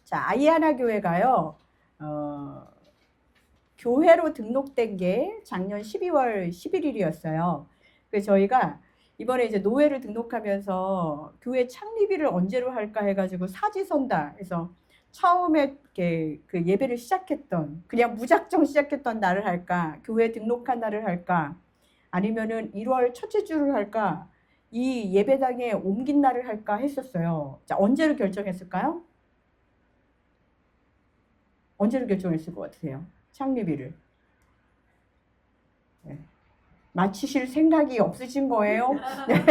자, 아이아나 교회가요, 교회로 등록된 게 작년 12월 11일이었어요. 그래서 저희가 이번에 이제 노회를 등록하면서 교회 창립일을 언제로 할까 해가지고 사지선다 해서 처음에 이렇게 그 예배를 시작했던, 그냥 무작정 시작했던 날을 할까, 교회 등록한 날을 할까, 아니면은 1월 첫째 주를 할까, 이 예배당에 옮긴 날을 할까 했었어요. 자, 언제로 결정했을까요? 언제로 결정했을 것 같으세요? 창립일을. 네. 맞추실 생각이 없으신 거예요? 네.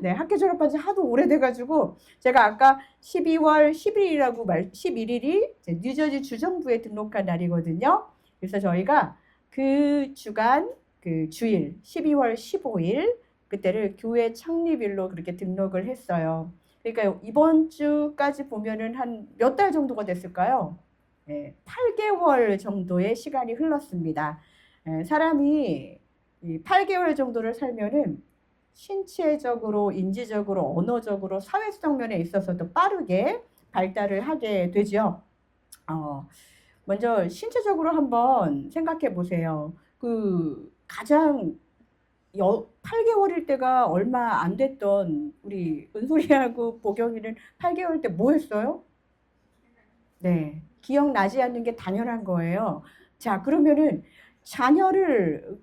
네, 학교 졸업한 지 하도 오래돼가지고 제가 아까 12월 10일이라고 11일이 뉴저지 주정부에 등록한 날이거든요. 그래서 저희가 그 주간, 그 주일 12월 15일 그때를 교회 창립일로 그렇게 등록을 했어요. 그러니까 이번 주까지 보면은 한 몇 달 정도가 됐을까요? 네, 8개월 정도의 시간이 흘렀습니다. 사람이 이 8개월 정도를 살면은 신체적으로, 인지적으로, 언어적으로, 사회성 면에 있어서도 빠르게 발달을 하게 되죠. 먼저 신체적으로 한번 생각해 보세요. 그 가장 8개월일 때가 얼마 안 됐던 우리 은솔이하고 보경이는 8개월 때 뭐 했어요? 네, 기억나지 않는 게 당연한 거예요. 자, 그러면은 자녀를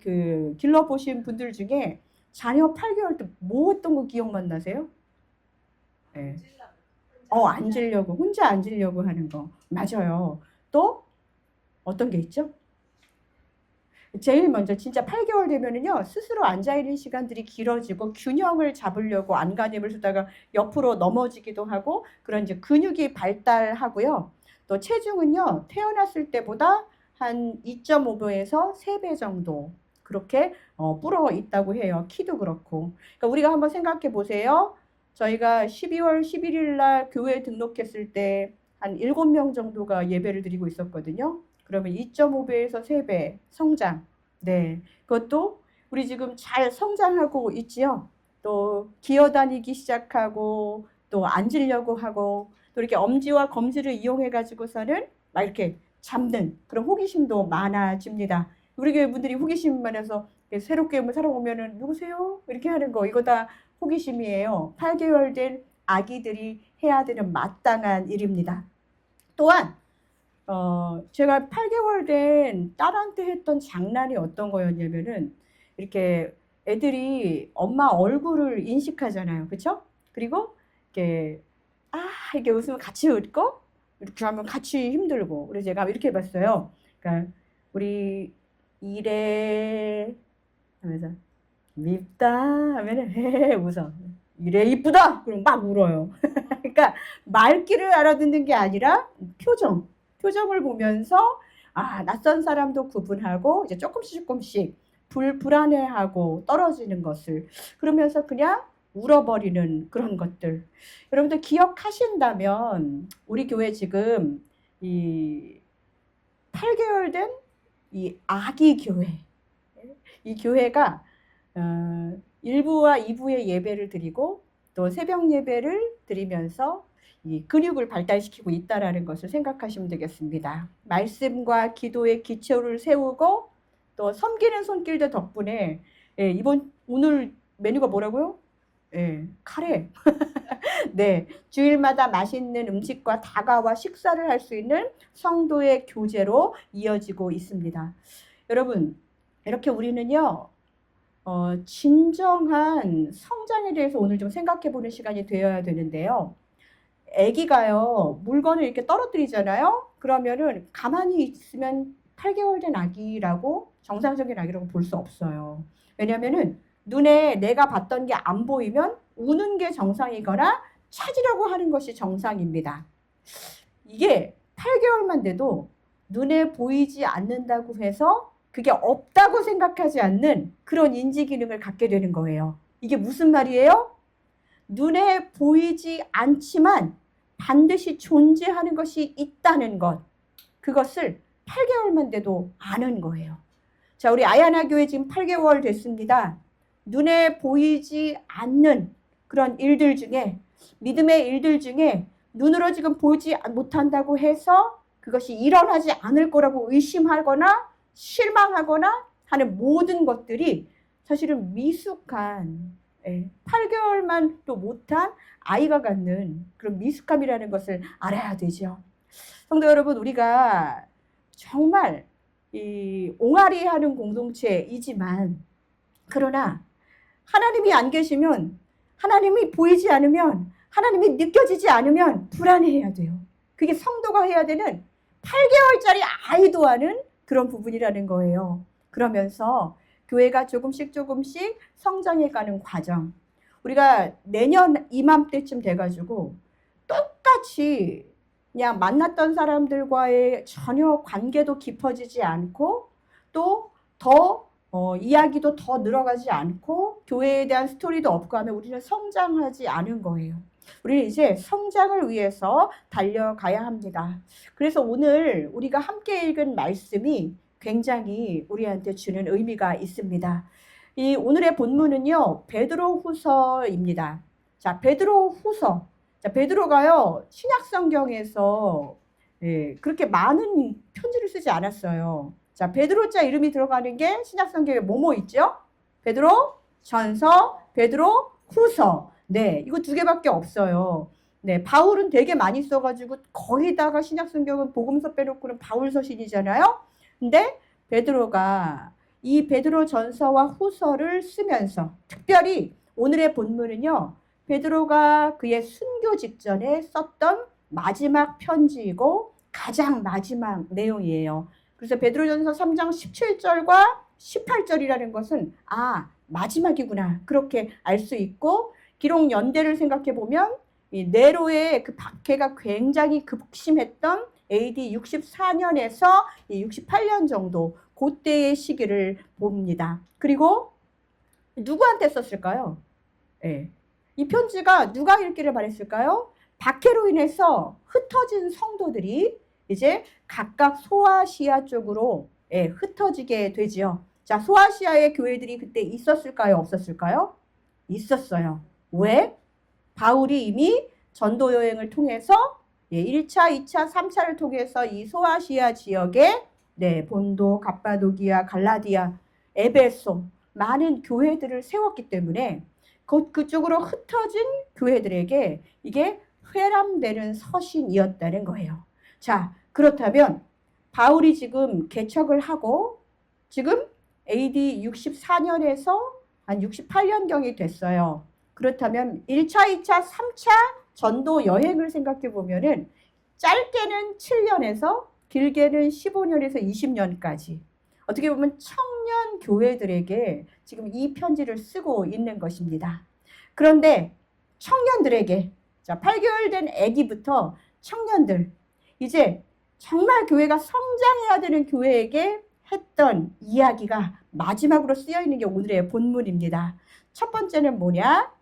길러보신 분들 중에 자녀 8개월 때 뭐 했던 거 기억만 나세요? 네. 앉으려고, 혼자 앉으려고 하는 거. 맞아요. 또 어떤 게 있죠? 제일 먼저 진짜 8개월 되면은요, 스스로 앉아있는 시간들이 길어지고 균형을 잡으려고 안간힘을 쓰다가 옆으로 넘어지기도 하고 그런 이제 근육이 발달하고요. 또 체중은요, 태어났을 때보다 한 2.5배에서 3배 정도 그렇게 불어 있다고 해요. 키도 그렇고. 그러니까 우리가 한번 생각해 보세요. 저희가 12월 11일 날 교회에 등록했을 때 한 7명 정도가 예배를 드리고 있었거든요. 그러면 2.5배에서 3배 성장. 네. 그것도 우리 지금 잘 성장하고 있지요. 또 기어다니기 시작하고 또 앉으려고 하고 또 이렇게 엄지와 검지를 이용해 가지고서는 막 이렇게 잡는 그런 호기심도 많아집니다. 우리 교회 분들이 호기심 많아서 새롭게 살아오면은 누구세요? 이렇게 하는 거 이거 다 호기심이에요. 8개월 된 아기들이 해야 되는 마땅한 일입니다. 또한 제가 8개월 된 딸한테 했던 장난이 어떤 거였냐면은, 이렇게 애들이 엄마 얼굴을 인식하잖아요. 그쵸? 그리고, 이렇게, 이렇게 웃으면 같이 웃고, 이렇게 하면 같이 힘들고. 그래서 제가 이렇게 해봤어요. 그러니까, 우리 이래, 하면서, 밉다 하면은, 헤헤 웃어. 이래 이쁘다! 그럼 막 울어요. 그러니까, 말귀를 알아듣는 게 아니라, 표정을 보면서 낯선 사람도 구분하고 이제 조금씩 불안해하고 떨어지는 것을 그러면서 그냥 울어버리는 그런 것들. 여러분들 기억하신다면 우리 교회 지금 이 8개월 된 이 아기 교회, 이 교회가 1부와 2부의 예배를 드리고 또 새벽 예배를 드리면서 이 근육을 발달시키고 있다라는 것을 생각하시면 되겠습니다. 말씀과 기도의 기초를 세우고 또 섬기는 손길들 덕분에 오늘 메뉴가 뭐라고요? 카레. 네, 주일마다 맛있는 음식과 다가와 식사를 할 수 있는 성도의 교제로 이어지고 있습니다. 여러분, 이렇게 우리는요, 진정한 성장에 대해서 오늘 좀 생각해 보는 시간이 되어야 되는데요. 아기가요, 물건을 이렇게 떨어뜨리잖아요? 그러면은 가만히 있으면 8개월 된 아기라고, 정상적인 아기라고 볼 수 없어요. 왜냐면은 눈에 내가 봤던 게 안 보이면 우는 게 정상이거나 찾으려고 하는 것이 정상입니다. 이게 8개월만 돼도 눈에 보이지 않는다고 해서 그게 없다고 생각하지 않는 그런 인지 기능을 갖게 되는 거예요. 이게 무슨 말이에요? 눈에 보이지 않지만 반드시 존재하는 것이 있다는 것. 그것을 8개월만 돼도 아는 거예요. 자, 우리 아야나 교회 지금 8개월 됐습니다. 눈에 보이지 않는 그런 일들 중에, 믿음의 일들 중에 눈으로 지금 보지 못한다고 해서 그것이 일어나지 않을 거라고 의심하거나 실망하거나 하는 모든 것들이 사실은 미숙한 8개월만 또 못한 아이가 갖는 그런 미숙함이라는 것을 알아야 되죠. 성도 여러분, 우리가 정말 이 옹알이 하는 공동체이지만 그러나 하나님이 안 계시면, 하나님이 보이지 않으면, 하나님이 느껴지지 않으면 불안해해야 돼요. 그게 성도가 해야 되는 8개월짜리 아이도 하는 그런 부분이라는 거예요. 그러면서 교회가 조금씩 성장해가는 과정, 우리가 내년 이맘때쯤 돼가지고 똑같이 그냥 만났던 사람들과의 전혀 관계도 깊어지지 않고 또 더 이야기도 더 늘어가지 않고 교회에 대한 스토리도 없고 하면 우리는 성장하지 않은 거예요. 우리는 이제 성장을 위해서 달려가야 합니다. 그래서 오늘 우리가 함께 읽은 말씀이 굉장히 우리한테 주는 의미가 있습니다. 이 오늘의 본문은요, 베드로후서입니다. 자, 베드로후서. 자, 베드로가요, 신약성경에서 그렇게 많은 편지를 쓰지 않았어요. 자, 베드로자 이름이 들어가는 게 신약성경에 뭐뭐 있죠? 베드로 전서, 베드로 후서. 네, 이거 두 개밖에 없어요. 네, 바울은 되게 많이 써가지고 거기다가 신약성경은 복음서 빼놓고는 바울 서신이잖아요. 근데 베드로가 이 베드로 전서와 후서를 쓰면서 특별히 오늘의 본문은요, 베드로가 그의 순교 직전에 썼던 마지막 편지이고 가장 마지막 내용이에요. 그래서 베드로전서 3장 17절과 18절이라는 것은 마지막이구나 그렇게 알 수 있고, 기록 연대를 생각해 보면 이 네로의 그 박해가 굉장히 극심했던 AD 64년에서 68년 정도 그때의 시기를 봅니다. 그리고 누구한테 썼을까요? 이 편지가 누가 읽기를 바랬을까요? 박해로 인해서 흩어진 성도들이 이제 각각 소아시아 쪽으로 흩어지게 되지요. 자, 소아시아의 교회들이 그때 있었을까요? 없었을까요? 있었어요. 왜? 바울이 이미 전도 여행을 통해서 1차, 2차, 3차를 통해서 이 소아시아 지역에 본도, 갑바도기아, 갈라디아, 에베소 많은 교회들을 세웠기 때문에 그쪽으로 흩어진 교회들에게 이게 회람되는 서신이었다는 거예요. 자, 그렇다면 바울이 지금 개척을 하고 지금 AD 64년에서 한 68년경이 됐어요. 그렇다면 1차, 2차, 3차 전도 여행을 생각해 보면은 짧게는 7년에서 길게는 15년에서 20년까지 어떻게 보면 청년 교회들에게 지금 이 편지를 쓰고 있는 것입니다. 그런데 청년들에게, 자, 8개월 된 아기부터 청년들, 이제 정말 교회가 성장해야 되는 교회에게 했던 이야기가 마지막으로 쓰여 있는 게 오늘의 본문입니다. 첫 번째는 뭐냐?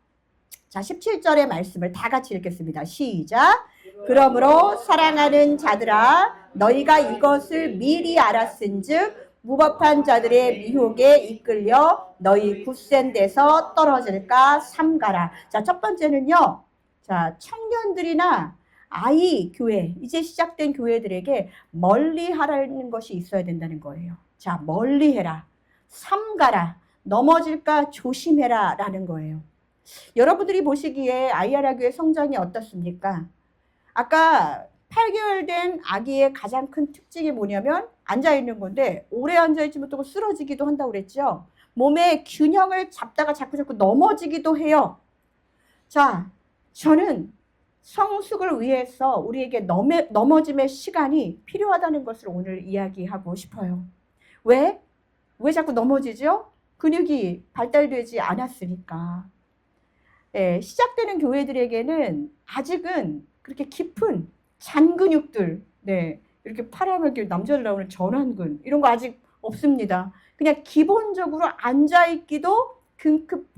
자, 17절의 말씀을 다 같이 읽겠습니다. 시작. 그러므로 사랑하는 자들아, 너희가 이것을 미리 알았은즉 무법한 자들의 미혹에 이끌려 너희 굳센 데서 떨어질까 삼가라. 자, 첫 번째는요, 자, 청년들이나 아이 교회, 이제 시작된 교회들에게 멀리 하라는 것이 있어야 된다는 거예요. 자, 멀리 해라, 삼가라, 넘어질까 조심해라 라는 거예요. 여러분들이 보시기에 아이아라 교회 성장이 어떻습니까? 아까 8개월 된 아기의 가장 큰 특징이 뭐냐면 앉아있는 건데, 오래 앉아있지 못하고 쓰러지기도 한다고 그랬죠. 몸의 균형을 잡다가 자꾸 넘어지기도 해요. 자, 저는 성숙을 위해서 우리에게 넘어짐의 시간이 필요하다는 것을 오늘 이야기하고 싶어요. 왜? 왜 자꾸 넘어지죠? 근육이 발달되지 않았으니까. 시작되는 교회들에게는 아직은 그렇게 깊은 잔근육들, 이렇게 파라밀 남자들 나오는 전완근 이런 거 아직 없습니다. 그냥 기본적으로 앉아있기도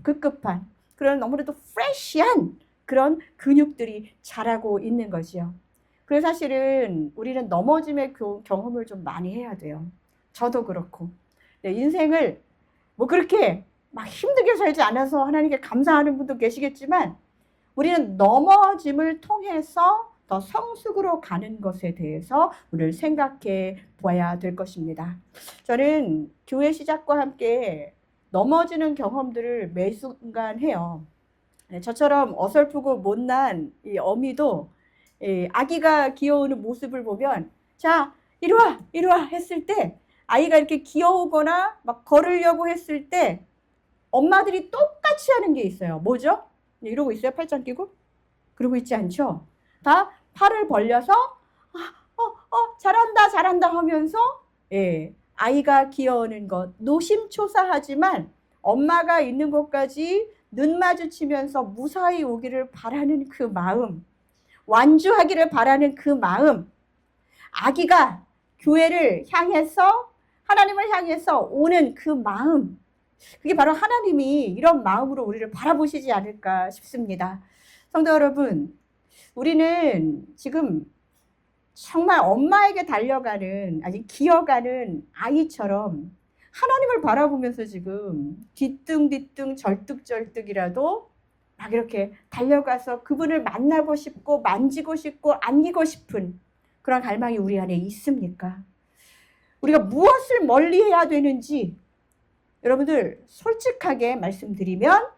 급급한 그런 너무나도 프레시한 그런 근육들이 자라고 있는 거죠. 그래서 사실은 우리는 넘어짐의 경험을 좀 많이 해야 돼요. 저도 그렇고. 인생을 뭐 그렇게 막 힘들게 살지 않아서 하나님께 감사하는 분도 계시겠지만 우리는 넘어짐을 통해서 더 성숙으로 가는 것에 대해서 우리를 생각해 보아야 될 것입니다. 저는 교회 시작과 함께 넘어지는 경험들을 매 순간 해요. 저처럼 어설프고 못난 이 어미도 아기가 귀여우는 모습을 보면 자 이리 와 이리 와 했을 때 아이가 이렇게 귀여우거나 막 걸으려고 했을 때 엄마들이 똑같이 하는 게 있어요. 뭐죠? 이러고 있어요. 팔짱 끼고? 그러고 있지 않죠? 다 팔을 벌려서 잘한다 잘한다 하면서 아이가 귀여우는 것 노심초사하지만 엄마가 있는 곳까지 눈 마주치면서 무사히 오기를 바라는 그 마음, 완주하기를 바라는 그 마음, 아기가 교회를 향해서 하나님을 향해서 오는 그 마음, 그게 바로 하나님이 이런 마음으로 우리를 바라보시지 않을까 싶습니다. 성도 여러분, 우리는 지금 정말 엄마에게 달려가는, 아니 기어가는 아이처럼 하나님을 바라보면서 지금 뒤뚱뒤뚱 절뚝절뚝이라도 막 이렇게 달려가서 그분을 만나고 싶고 만지고 싶고 안기고 싶은 그런 갈망이 우리 안에 있습니까? 우리가 무엇을 멀리해야 되는지 여러분들 솔직하게 말씀드리면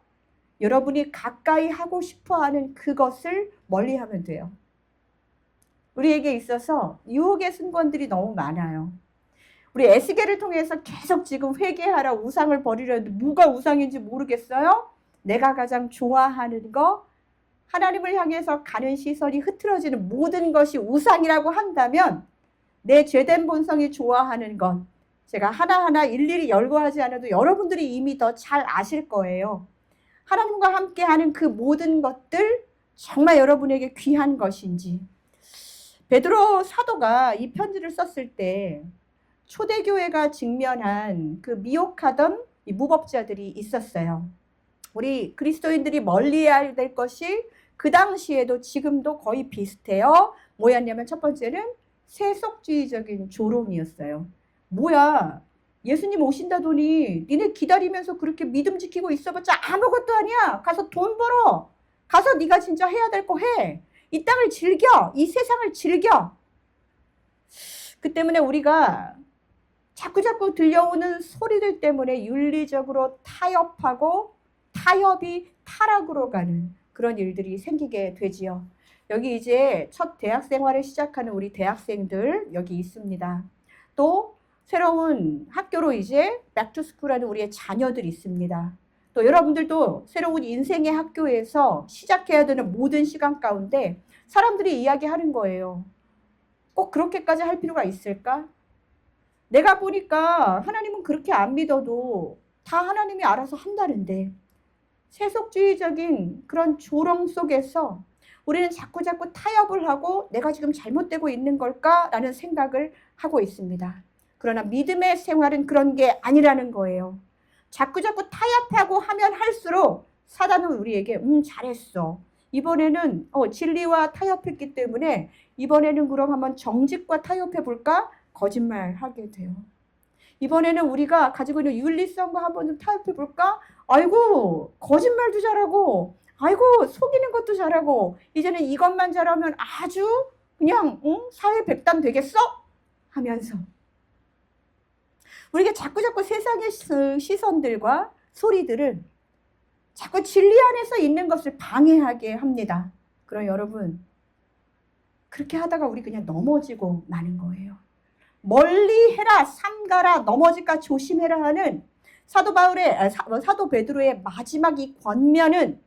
여러분이 가까이 하고 싶어하는 그것을 멀리하면 돼요. 우리에게 있어서 유혹의 순간들이 너무 많아요. 우리 에스겔을 통해서 계속 지금 회개하라 우상을 버리려는데 뭐가 우상인지 모르겠어요? 내가 가장 좋아하는 거, 하나님을 향해서 가는 시선이 흐트러지는 모든 것이 우상이라고 한다면 내 죄된 본성이 좋아하는 것, 제가 하나하나 일일이 열거하지 않아도 여러분들이 이미 더 잘 아실 거예요. 하나님과 함께하는 그 모든 것들 정말 여러분에게 귀한 것인지. 베드로 사도가 이 편지를 썼을 때 초대교회가 직면한 그 미혹하던 이 무법자들이 있었어요. 우리 그리스도인들이 멀리해야 될 것이 그 당시에도 지금도 거의 비슷해요. 뭐였냐면 첫 번째는 세속주의적인 조롱이었어요. 뭐야, 예수님 오신다더니 니네 기다리면서 그렇게 믿음 지키고 있어봤자 아무것도 아니야. 가서 돈 벌어. 가서 네가 진짜 해야 될 거 해. 이 땅을 즐겨. 이 세상을 즐겨. 그 때문에 우리가 자꾸자꾸 들려오는 소리들 때문에 윤리적으로 타협하고 타협이 타락으로 가는 그런 일들이 생기게 되지요. 여기 이제 첫 대학 생활을 시작하는 우리 대학생들 여기 있습니다. 또 새로운 학교로 이제 백투스쿨하는 우리의 자녀들이 있습니다. 또 여러분들도 새로운 인생의 학교에서 시작해야 되는 모든 시간 가운데 사람들이 이야기하는 거예요. 꼭 그렇게까지 할 필요가 있을까? 내가 보니까 하나님은 그렇게 안 믿어도 다 하나님이 알아서 한다는데 세속주의적인 그런 조롱 속에서 우리는 자꾸자꾸 타협을 하고 내가 지금 잘못되고 있는 걸까라는 생각을 하고 있습니다. 그러나 믿음의 생활은 그런 게 아니라는 거예요. 자꾸자꾸 타협하고 하면 할수록 사단은 우리에게 잘했어. 이번에는 진리와 타협했기 때문에 이번에는 그럼 한번 정직과 타협해 볼까? 거짓말하게 돼요. 이번에는 우리가 가지고 있는 윤리성과 한번 좀 타협해 볼까? 아이고 거짓말도 잘하고 아이고 속이는 것도 잘하고 이제는 이것만 잘하면 아주 그냥 사회 백단 되겠어? 하면서 우리가 자꾸자꾸 세상의 시선들과 소리들은 자꾸 진리 안에서 있는 것을 방해하게 합니다. 그럼 여러분 그렇게 하다가 우리 그냥 넘어지고 마는 거예요. 멀리 해라, 삼가라, 넘어질까 조심해라 하는 사도 베드로의 마지막 이 권면은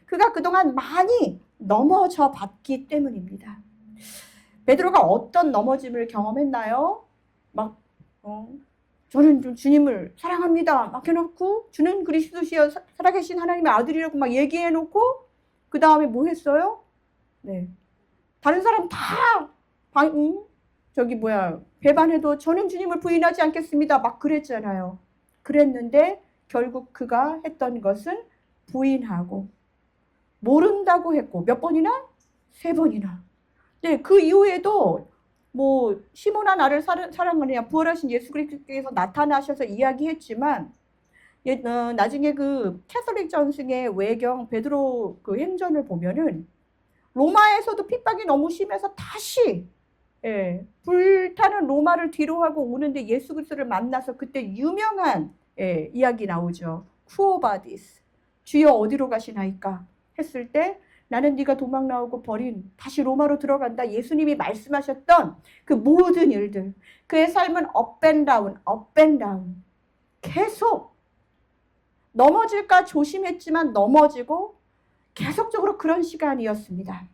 그가 그동안 많이 넘어져 봤기 때문입니다. 베드로가 어떤 넘어짐을 경험했나요? 저는 좀 주님을 사랑합니다. 막 해놓고 주는 그리스도시여 살아계신 하나님의 아들이라고 막 얘기해놓고 그 다음에 뭐 했어요? 네, 다른 사람 다 배반해도 저는 주님을 부인하지 않겠습니다. 막 그랬잖아요. 그랬는데 결국 그가 했던 것은 부인하고 모른다고 했고 몇 번이나? 3번이나. 네, 그 이후에도 시몬아 나를 사랑하느냐 부활하신 예수 그리스도께서 나타나셔서 이야기했지만 나중에 그 캐서릭 전승의 외경 베드로 그 행전을 보면은 로마에서도 핍박이 너무 심해서 다시 불타는 로마를 뒤로하고 오는데 예수 그리스도를 만나서 그때 유명한 이야기 나오죠. 쿠오바디스, 주여 어디로 가시나이까 했을 때 나는 네가 도망 나오고 버린 다시 로마로 들어간다. 예수님이 말씀하셨던 그 모든 일들, 그의 삶은 업 앤 다운, 업 앤 다운, 계속 넘어질까 조심했지만 넘어지고 계속적으로 그런 시간이었습니다.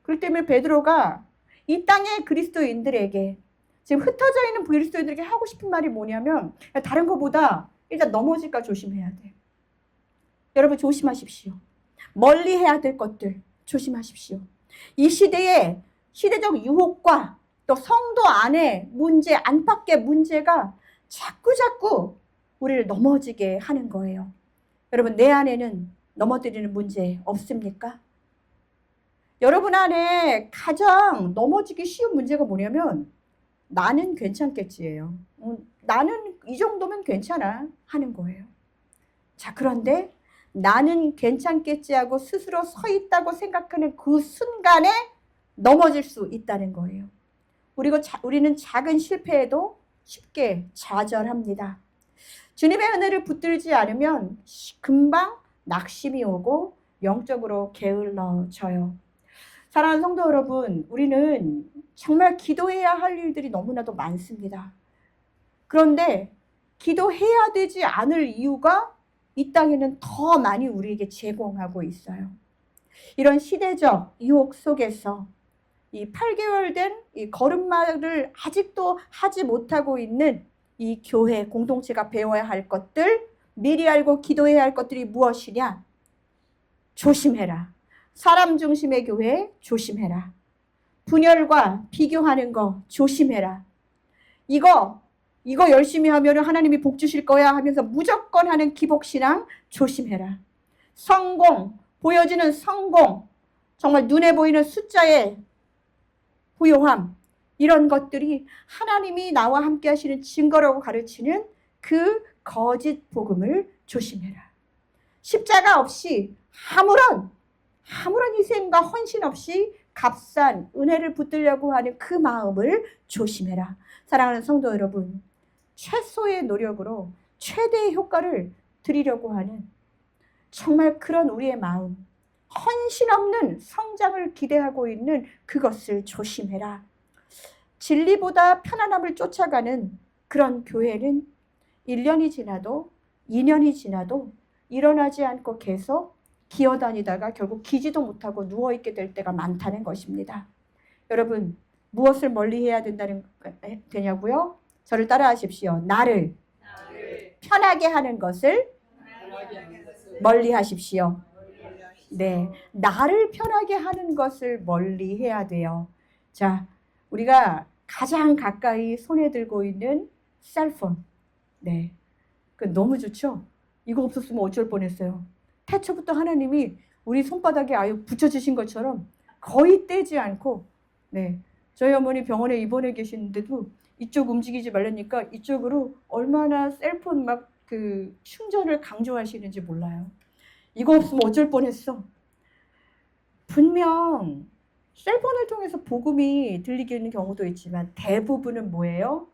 그렇기 때문에 베드로가 이 땅의 그리스도인들에게, 지금 흩어져 있는 그리스도인들에게 하고 싶은 말이 뭐냐면, 다른 것보다 일단 넘어질까 조심해야 돼. 여러분 조심하십시오. 멀리 해야 될 것들 조심하십시오. 이 시대의 시대적 유혹과 또 성도 안에 문제, 안팎의 문제가 자꾸자꾸 우리를 넘어지게 하는 거예요. 여러분, 내 안에는 넘어뜨리는 문제 없습니까? 여러분 안에 가장 넘어지기 쉬운 문제가 뭐냐면 나는 괜찮겠지예요. 나는 이 정도면 괜찮아 하는 거예요. 자, 그런데 나는 괜찮겠지 하고 스스로 서 있다고 생각하는 그 순간에 넘어질 수 있다는 거예요. 우리는 작은 실패에도 쉽게 좌절합니다. 주님의 은혜를 붙들지 않으면 금방 낙심이 오고 영적으로 게을러져요. 사랑하는 성도 여러분, 우리는 정말 기도해야 할 일들이 너무나도 많습니다. 그런데 기도해야 되지 않을 이유가 이 땅에는 더 많이 우리에게 제공하고 있어요. 이런 시대적 유혹 속에서 이 8개월 된 이 걸음마를 아직도 하지 못하고 있는 이 교회 공동체가 배워야 할 것들, 미리 알고 기도해야 할 것들이 무엇이냐? 조심해라. 사람 중심의 교회 조심해라. 분열과 비교하는 거 조심해라. 이거 열심히 하면 하나님이 복 주실 거야 하면서 무조건 하는 기복신앙 조심해라. 성공, 보여지는 성공, 정말 눈에 보이는 숫자의 부요함, 이런 것들이 하나님이 나와 함께 하시는 증거라고 가르치는 그 거짓 복음을 조심해라. 십자가 없이 아무런 희생과 헌신 없이 값싼 은혜를 붙들려고 하는 그 마음을 조심해라. 사랑하는 성도 여러분, 최소의 노력으로 최대의 효과를 드리려고 하는 정말 그런 우리의 마음, 헌신 없는 성장을 기대하고 있는 그것을 조심해라. 진리보다 편안함을 쫓아가는 그런 교회는 1년이 지나도 2년이 지나도 일어나지 않고 계속 기어다니다가 결국 기지도 못하고 누워있게 될 때가 많다는 것입니다. 여러분, 무엇을 멀리해야 되냐고요? 저를 따라하십시오. 나를 편하게 하는 것을 멀리하십시오. 네, 나를 편하게 하는 것을 멀리해야 돼요. 자, 우리가 가장 가까이 손에 들고 있는 셀폰, 네, 그 너무 좋죠? 이거 없었으면 어쩔 뻔했어요. 태초부터 하나님이 우리 손바닥에 아예 붙여주신 것처럼 거의 떼지 않고, 네, 저희 어머니 병원에 입원해 계시는데도 이쪽 움직이지 말라니까 이쪽으로 얼마나 셀폰 막 그 충전을 강조하시는지 몰라요. 이거 없으면 어쩔 뻔했어. 분명 셀폰을 통해서 복음이 들리는 경우도 있지만 대부분은 뭐예요?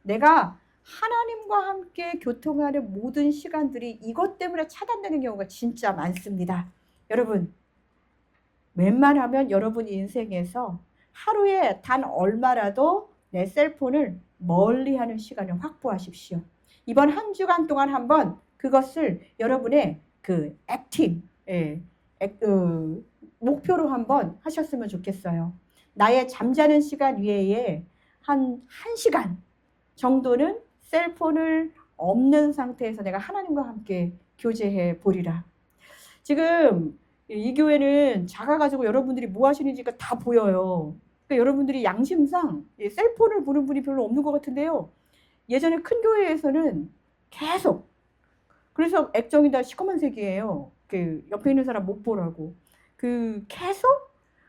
내가 하나님과 함께 교통하는 모든 시간들이 이것 때문에 차단되는 경우가 진짜 많습니다. 여러분, 웬만하면 여러분 인생에서 하루에 단 얼마라도 내 셀폰을 멀리하는 시간을 확보하십시오. 이번 한 주간 동안 한번 그것을 여러분의 그 목표로 한번 하셨으면 좋겠어요. 나의 잠자는 시간 외에 한 1시간 정도는 셀폰을 없는 상태에서 내가 하나님과 함께 교제해 보리라. 지금 이 교회는 작아가지고 여러분들이 뭐 하시는지가 다 보여요. 그러니까 여러분들이 양심상 셀폰을 보는 분이 별로 없는 것 같은데요. 예전에 큰 교회에서는 계속, 그래서 액정이 다 시커먼색이에요. 그 옆에 있는 사람 못 보라고. 그 계속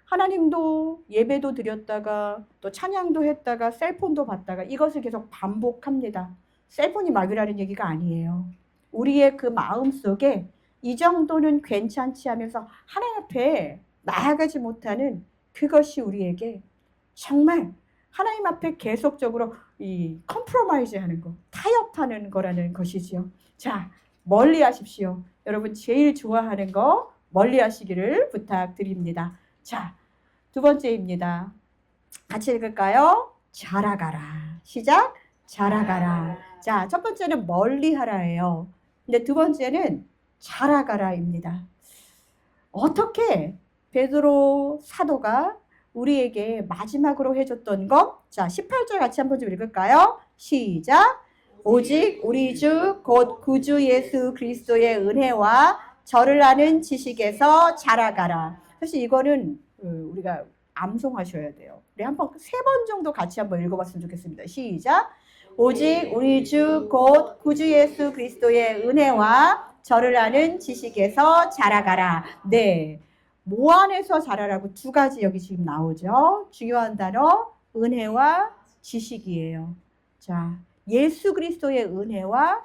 하나님도 예배도 드렸다가 또 찬양도 했다가 셀폰도 봤다가 이것을 계속 반복합니다. 셀폰이 막으라는 얘기가 아니에요. 우리의 그 마음 속에 이 정도는 괜찮지 하면서 하나님 앞에 나아가지 못하는 그것이 우리에게 정말 하나님 앞에 계속적으로 이 컴프로마이즈 하는 거, 타협하는 거라는 것이지요. 자, 멀리 하십시오. 여러분 제일 좋아하는 거 멀리 하시기를 부탁드립니다. 자, 두 번째입니다. 같이 읽을까요? 자라가라. 시작. 자라가라. 자, 첫 번째는 멀리 하라예요. 근데 두 번째는 자라가라입니다. 어떻게 베드로 사도가 우리에게 마지막으로 해줬던 것? 자, 18절 같이 한번 좀 읽을까요? 시작. 오직 우리 주 곧 구주 예수 그리스도의 은혜와 저를 아는 지식에서 자라가라. 사실 이거는 우리가 암송하셔야 돼요. 우리 한번 3번 정도 같이 한번 읽어봤으면 좋겠습니다. 시작. 오직 우리 주 곧 구주 예수 그리스도의 은혜와 저를 아는 지식에서 자라가라. 네, 뭐 안에서 자라라고 두 가지 여기 지금 나오죠. 중요한 단어 은혜와 지식이에요. 자, 예수 그리스도의 은혜와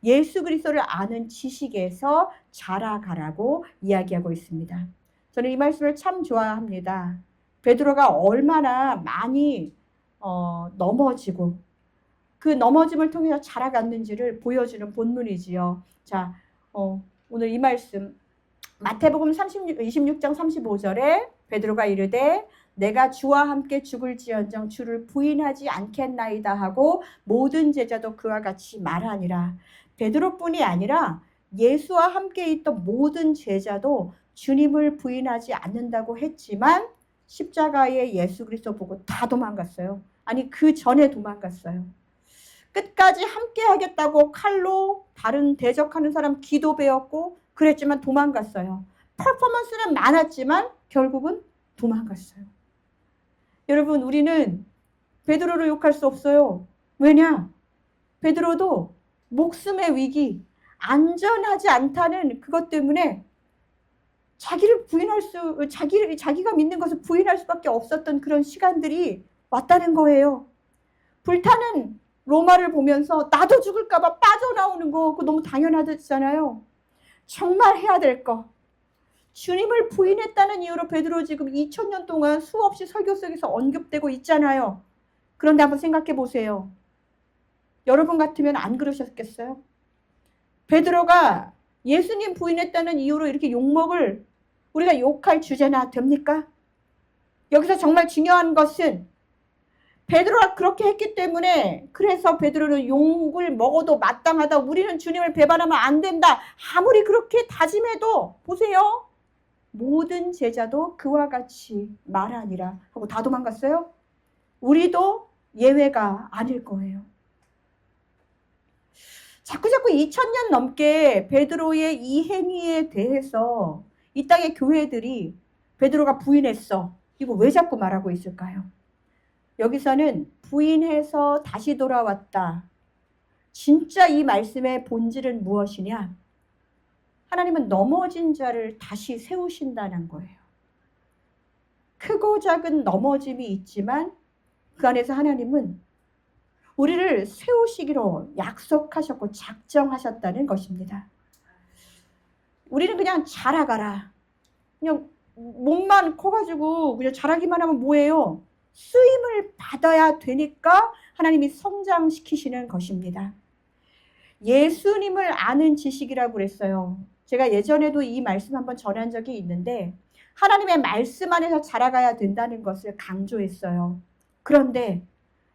예수 그리스도를 아는 지식에서 자라가라고 이야기하고 있습니다. 저는 이 말씀을 참 좋아합니다. 베드로가 얼마나 많이 넘어지고 그 넘어짐을 통해서 자라갔는지를 보여주는 본문이지요. 자, 오늘 이 말씀 마태복음 26장 35절에 베드로가 이르되 내가 주와 함께 죽을지언정 주를 부인하지 않겠나이다 하고 모든 제자도 그와 같이 말하니라. 베드로뿐이 아니라 예수와 함께 있던 모든 제자도 주님을 부인하지 않는다고 했지만 십자가에 예수 그리스도 보고 다 도망갔어요. 아니 그 전에 도망갔어요. 끝까지 함께 하겠다고 칼로 다른 대적하는 사람 기도 배웠고 그랬지만 도망갔어요. 퍼포먼스는 많았지만 결국은 도망갔어요. 여러분 우리는 베드로를 욕할 수 없어요. 왜냐? 베드로도 목숨의 위기, 안전하지 않다는 그것 때문에 자기가 믿는 것을 부인할 수밖에 없었던 그런 시간들이 왔다는 거예요. 불타는 로마를 보면서 나도 죽을까봐 빠져나오는 거 그거 너무 당연하잖아요. 정말 해야 될 거. 주님을 부인했다는 이유로 베드로 지금 2000년 동안 수없이 설교 속에서 언급되고 있잖아요. 그런데 한번 생각해 보세요. 여러분 같으면 안 그러셨겠어요? 베드로가 예수님 부인했다는 이유로 이렇게 욕먹을 우리가 욕할 주제나 됩니까? 여기서 정말 중요한 것은 베드로가 그렇게 했기 때문에 그래서 베드로는 욕을 먹어도 마땅하다. 우리는 주님을 배반하면 안 된다. 아무리 그렇게 다짐해도 보세요. 모든 제자도 그와 같이 말하니라 하고 다 도망갔어요. 우리도 예외가 아닐 거예요. 자꾸 2000년 넘게 베드로의 이 행위에 대해서 이 땅의 교회들이 베드로가 부인했어. 이거 왜 자꾸 말하고 있을까요? 여기서는 부인해서 다시 돌아왔다. 진짜 이 말씀의 본질은 무엇이냐? 하나님은 넘어진 자를 다시 세우신다는 거예요. 크고 작은 넘어짐이 있지만 그 안에서 하나님은 우리를 세우시기로 약속하셨고 작정하셨다는 것입니다. 우리는 그냥 자라가라. 그냥 목만 커가지고 그냥 자라기만 하면 뭐예요? 쓰임을 받아야 되니까 하나님이 성장시키시는 것입니다. 예수님을 아는 지식이라고 그랬어요. 제가 예전에도 이 말씀 한번 전한 적이 있는데 하나님의 말씀 안에서 자라가야 된다는 것을 강조했어요. 그런데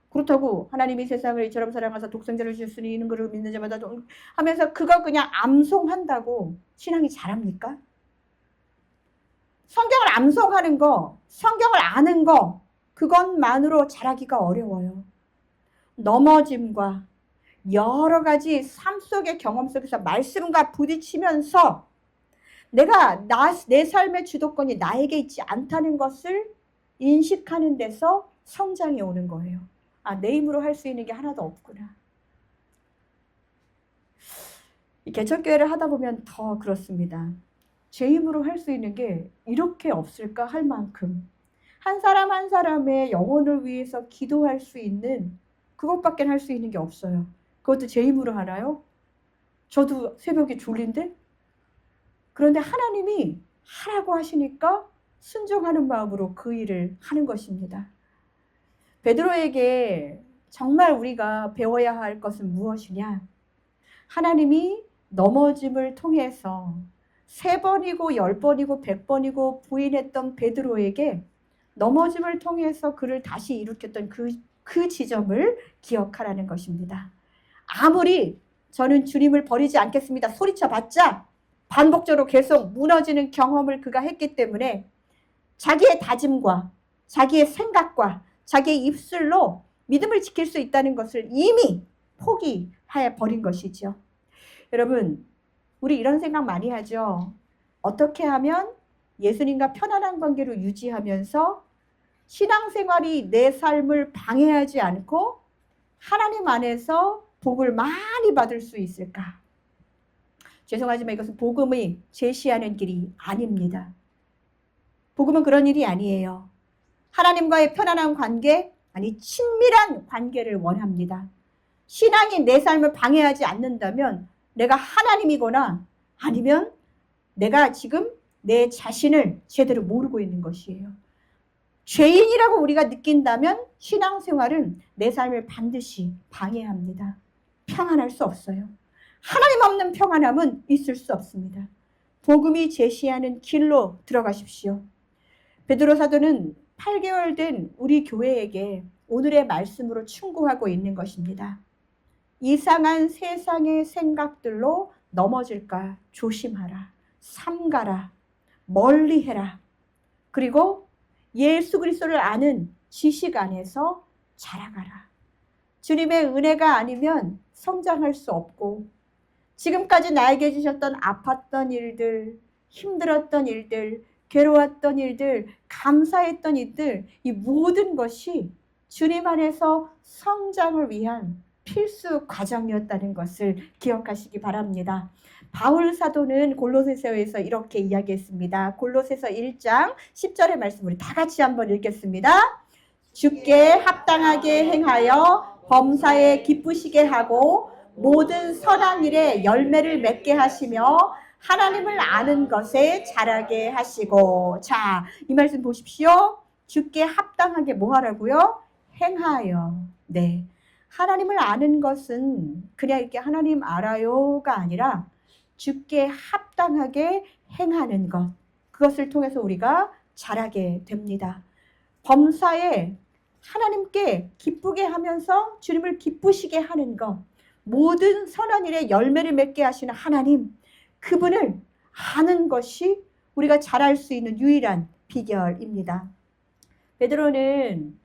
그렇다고 하나님이 세상을 이처럼 사랑하사 독생자를 주셨으니 이는 그를 믿는 자마다 하면서 그거 그냥 암송한다고 신앙이 자랍니까? 성경을 암송하는 거, 성경을 아는 거 그것만으로 자라기가 어려워요. 넘어짐과 여러 가지 삶 속의 경험 속에서 말씀과 부딪히면서 내가 내 삶의 주도권이 나에게 있지 않다는 것을 인식하는 데서 성장이 오는 거예요. 아, 내 힘으로 할 수 있는 게 하나도 없구나. 개척교회를 하다 보면 더 그렇습니다. 제 힘으로 할 수 있는 게 이렇게 없을까 할 만큼 한 사람 한 사람의 영혼을 위해서 기도할 수 있는 그것밖에 할 수 있는 게 없어요. 그것도 제 힘으로 하나요? 저도 새벽에 졸린데? 그런데 하나님이 하라고 하시니까 순종하는 마음으로 그 일을 하는 것입니다. 베드로에게 정말 우리가 배워야 할 것은 무엇이냐? 하나님이 넘어짐을 통해서 3번이고 10번이고 100번이고 부인했던 베드로에게 넘어짐을 통해서 그를 다시 일으켰던 그 지점을 기억하라는 것입니다. 아무리 저는 주님을 버리지 않겠습니다 소리쳐봤자 반복적으로 계속 무너지는 경험을 그가 했기 때문에 자기의 다짐과 자기의 생각과 자기의 입술로 믿음을 지킬 수 있다는 것을 이미 포기해 버린 것이죠. 여러분, 우리 이런 생각 많이 하죠. 어떻게 하면 예수님과 편안한 관계로 유지하면서 신앙생활이 내 삶을 방해하지 않고 하나님 안에서 복을 많이 받을 수 있을까? 죄송하지만 이것은 복음이 제시하는 길이 아닙니다. 복음은 그런 일이 아니에요. 하나님과의 편안한 관계, 아니 친밀한 관계를 원합니다. 신앙이 내 삶을 방해하지 않는다면 내가 하나님이거나 아니면 내가 지금 내 자신을 제대로 모르고 있는 것이에요. 죄인이라고 우리가 느낀다면 신앙생활은 내 삶을 반드시 방해합니다. 평안할 수 없어요. 하나님 없는 평안함은 있을 수 없습니다. 복음이 제시하는 길로 들어가십시오. 베드로 사도는 8개월 된 우리 교회에게 오늘의 말씀으로 충고하고 있는 것입니다. 이상한 세상의 생각들로 넘어질까 조심하라. 삼가라. 멀리해라. 그리고 예수 그리스도를 아는 지식 안에서 자라가라. 주님의 은혜가 아니면 성장할 수 없고 지금까지 나에게 주셨던 아팠던 일들, 힘들었던 일들, 괴로웠던 일들, 감사했던 일들, 이 모든 것이 주님 안에서 성장을 위한 필수 과정이었다는 것을 기억하시기 바랍니다. 바울 사도는 골로새서에서 이렇게 이야기했습니다. 골로새서 1장 10절의 말씀 우리 다 같이 한번 읽겠습니다. 주께 합당하게 행하여 범사에 기쁘시게 하고 모든 선한 일에 열매를 맺게 하시며 하나님을 아는 것에 자라게 하시고. 자, 이 말씀 보십시오. 주께 합당하게 뭐 하라고요? 행하여. 네. 하나님을 아는 것은 그냥 이렇게 하나님 알아요가 아니라 주께 합당하게 행하는 것. 그것을 통해서 우리가 자라게 됩니다. 범사에 하나님께 기쁘게 하면서 주님을 기쁘시게 하는 것. 모든 선한 일에 열매를 맺게 하시는 하나님. 그분을 아는 것이 우리가 잘할 수 있는 유일한 비결입니다. 베드로는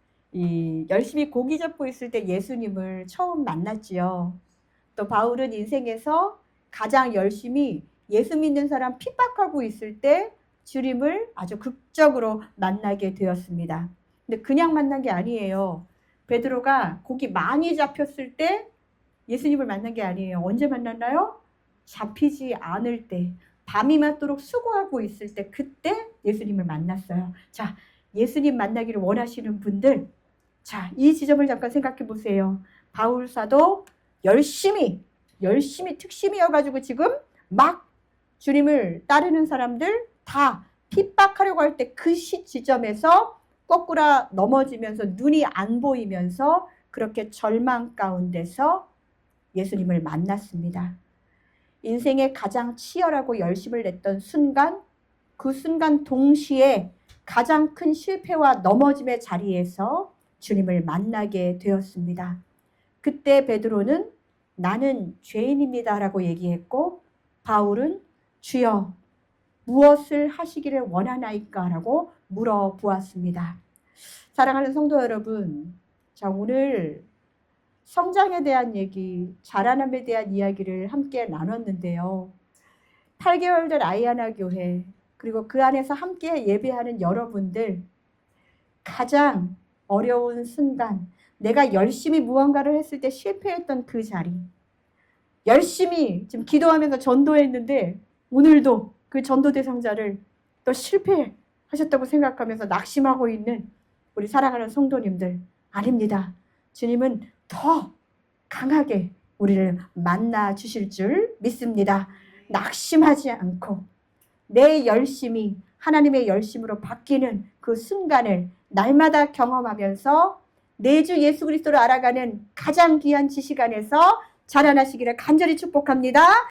열심히 고기 잡고 있을 때 예수님을 처음 만났지요. 또 바울은 인생에서 가장 열심히 예수 믿는 사람 핍박하고 있을 때 주님을 아주 극적으로 만나게 되었습니다. 근데 그냥 만난 게 아니에요. 베드로가 고기 많이 잡혔을 때 예수님을 만난 게 아니에요. 언제 만났나요? 잡히지 않을 때, 밤이 맞도록 수고하고 있을 때, 그때 예수님을 만났어요. 자, 예수님 만나기를 원하시는 분들, 자, 이 지점을 잠깐 생각해 보세요. 바울 사도 열심히 특심이어가지고 지금 막 주님을 따르는 사람들 다 핍박하려고 할 때 그 지점에서 거꾸로 넘어지면서 눈이 안 보이면서 그렇게 절망 가운데서 예수님을 만났습니다. 인생의 가장 치열하고 열심을 냈던 순간, 그 순간 동시에 가장 큰 실패와 넘어짐의 자리에서 주님을 만나게 되었습니다. 그때 베드로는 나는 죄인입니다 라고 얘기했고 바울은 주여 무엇을 하시기를 원하나이까 라고 물어보았습니다. 사랑하는 성도 여러분, 자, 오늘 성장에 대한 얘기, 자라남에 대한 이야기를 함께 나눴는데요. 8개월 된 아이하나 교회, 그리고 그 안에서 함께 예배하는 여러분들, 가장 어려운 순간, 내가 열심히 무언가를 했을 때 실패했던 그 자리, 열심히 지금 기도하면서 전도했는데 오늘도 그 전도 대상자를 또 실패하셨다고 생각하면서 낙심하고 있는 우리 사랑하는 성도님들, 아닙니다. 주님은 더 강하게 우리를 만나 주실 줄 믿습니다. 낙심하지 않고 내 열심이 하나님의 열심으로 바뀌는 그 순간을 날마다 경험하면서 내 주 예수 그리스도를 알아가는 가장 귀한 지식 안에서 자라나시기를 간절히 축복합니다.